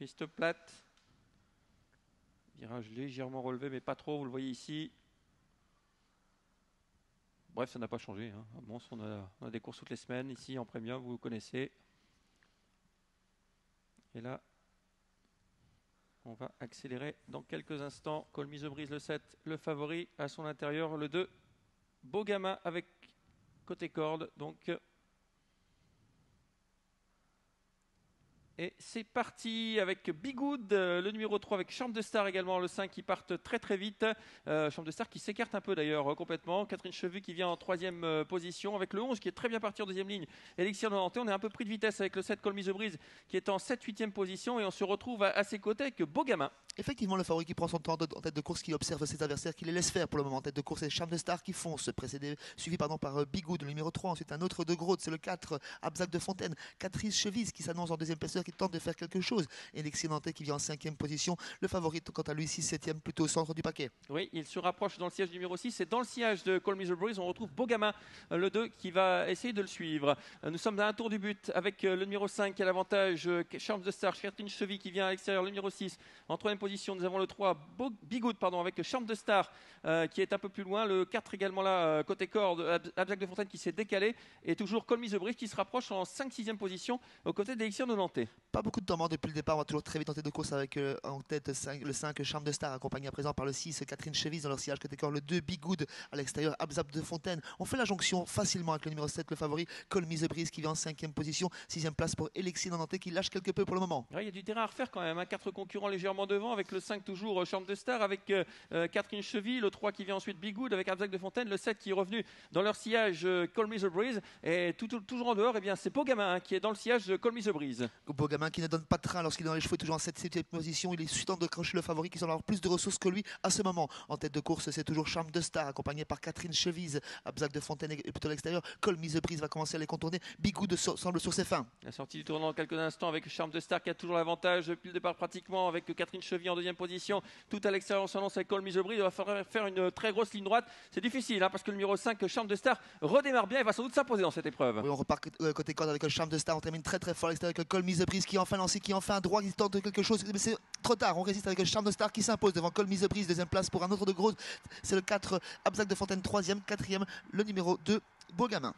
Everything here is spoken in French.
Piste plate. Virage légèrement relevé, mais pas trop, vous le voyez ici. Bref, ça n'a pas changé. Hein. À Mons, on a des courses toutes les semaines. Ici, en premium, vous connaissez. Et là, on va accélérer dans quelques instants. Col Mise Brise, le 7, le favori. À son intérieur, le 2, Beau Gamin avec côté corde. Donc, et c'est parti avec Bigoud, le numéro 3 avec Charme de Star également, le 5 qui partent très très vite. Charme de Star qui s'écarte un peu d'ailleurs complètement. Catherine Cheveux qui vient en 3e position avec le 11 qui est très bien parti en 2e ligne. Elixir de Nantais, on est un peu pris de vitesse avec le 7 Col Mise Brise qui est en 7-8e position et on se retrouve à ses côtés avec Beau Gamin. Effectivement, le favori qui prend son temps en tête de course, qui observe ses adversaires, qui les laisse faire pour le moment en tête de course. C'est Charme de Star qui fonce, suivi par Bigoud, le numéro 3. Ensuite, un autre de Grotte, c'est le 4, Abzac de Fontaine. Catrice Chevise qui s'annonce en 2e placeur, qui tente de faire quelque chose. Et Elixir Nantais qui vient en 5e position. Le favori, quant à lui, 6-7e, plutôt au centre du paquet. Oui, il se rapproche dans le siège numéro 6. Et dans le siège de Col Mise Brise, on retrouve Beau Gamin, le 2, qui va essayer de le suivre. Nous sommes à un tour du but avec le numéro 5 qui a l'avantage. Charme de Star, Catherine Cheville qui vient à l'extérieur, le numéro 6. En 3e position, nous avons le 3, Bigoud, avec Charme de Star qui est un peu plus loin. Le 4 également là, côté corde, Abzac de Fontaine qui s'est décalé. Et toujours Col Mise Brise qui se rapproche en 5-6e position aux côtés d'Elixir de Nantais. Pas beaucoup de temps depuis le départ, on va toujours très vite en tête de course avec en tête le 5 Charme de Star, accompagné à présent par le 6 Catherine Chevise dans leur sillage côté corps, le 2 Bigoud à l'extérieur, Abzab de Fontaine. On fait la jonction facilement avec le numéro 7, le favori Col Mise Brise qui vient en 5e position, 6e place pour Elixir de Nantais qui lâche quelque peu pour le moment. Ouais, il y a du terrain à refaire quand même, hein. 4 concurrents légèrement devant avec le 5 toujours Charme de Star, avec Catherine Cheville, le 3 qui vient ensuite Bigoud avec Abzab de Fontaine, le 7 qui est revenu dans leur sillage Col Mise Brise et toujours en dehors, c'est Beau Gamin qui est dans le sillage de Col Mise Brise. Beau Gamin qui ne donne pas de train lorsqu'il est dans les chevaux, toujours en 7e position. Il est suffisant de crocher le favori qui semble avoir plus de ressources que lui à ce moment. En tête de course, c'est toujours Charme de Star, accompagné par Catherine Chevise. Abzac de Fontaine est plutôt à l'extérieur. Col Mise Brise va commencer à les contourner. Bigoud semble sur ses fins. La sortie du tournant dans quelques instants avec Charme de Star qui a toujours l'avantage depuis le départ pratiquement, avec Catherine Cheville en 2e position. Tout à l'extérieur, on s'annonce avec Col Mise Brise. Il va falloir faire une très grosse ligne droite. C'est difficile parce que le numéro 5, Charme de Star, redémarre bien et va sans doute s'imposer dans cette épreuve. Oui, on repart côté corde avec le Charme de Star. On termine très très fort à l'extérieur avec le Col Mise Brise qui est enfin lancé, qui est enfin droit, qui tente quelque chose. Mais c'est trop tard. On résiste avec le Charme de Star qui s'impose devant Col Mise Brise. 2e place pour un autre de gros. C'est le 4 Abzac de Fontaine, 3e, 4e, le numéro 2 Beau Gamin.